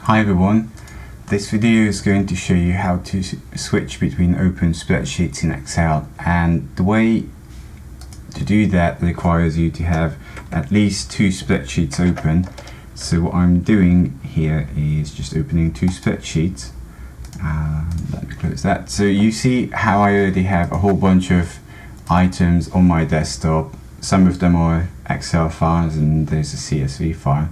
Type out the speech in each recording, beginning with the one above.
Hi everyone, this video is going to show you how to switch between open spreadsheets in Excel, and the way to do that requires you to have at least two spreadsheets open. So what I'm doing here is just opening two spreadsheets. Let me close that. So you see how I already have a whole bunch of items on my desktop. Some of them are Excel files and there's a CSV file.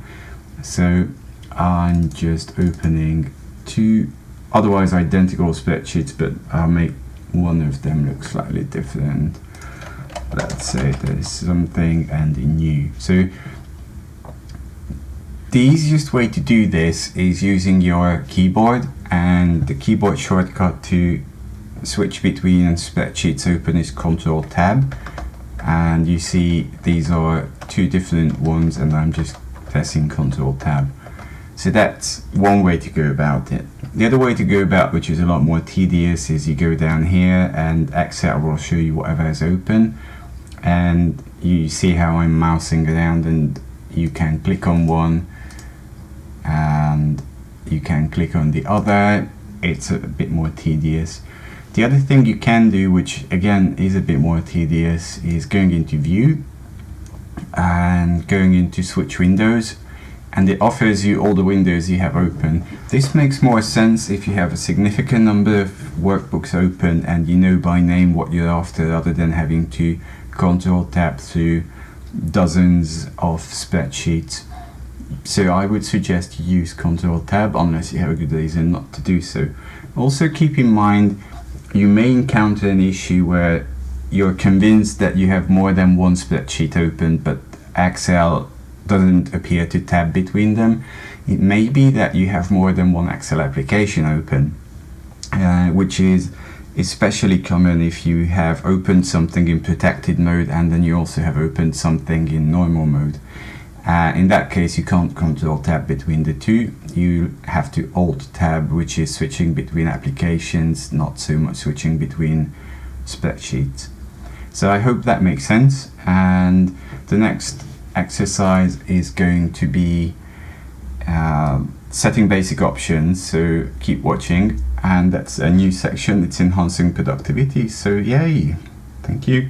So I'm just opening two otherwise identical spreadsheets, but I'll make one of them look slightly different. Let's say there's something and a new. So the easiest way to do this is using your keyboard, and the keyboard shortcut to switch between spreadsheets open is Ctrl Tab, and you see these are two different ones and I'm just pressing Ctrl Tab. So that's one way to go about it. The other way to go about, which is a lot more tedious, is you go down here and Excel will show you whatever is open, and you see how I'm mousing around, and you can click on one and you can click on the other. It's a bit more tedious. The other thing you can do, which again is a bit more tedious, is going into View and going into Switch Windows, and it offers you all the windows you have open. This makes more sense if you have a significant number of workbooks open and you know by name what you're after, rather than having to Ctrl Tab through dozens of spreadsheets. So I would suggest you use Ctrl Tab unless you have a good reason not to do so. Also keep in mind, you may encounter an issue where you're convinced that you have more than one spreadsheet open, but Excel doesn't appear to tab between them. It may be that you have more than one Excel application open, which is especially common if you have opened something in protected mode and then you also have opened something in normal mode. In that case, you can't Control Tab between the two. You have to Alt Tab, which is switching between applications, not so much switching between spreadsheets. So I hope that makes sense, and the next exercise is going to be setting basic options, so keep watching. And that's a new section, it's enhancing productivity, so yay, thank you.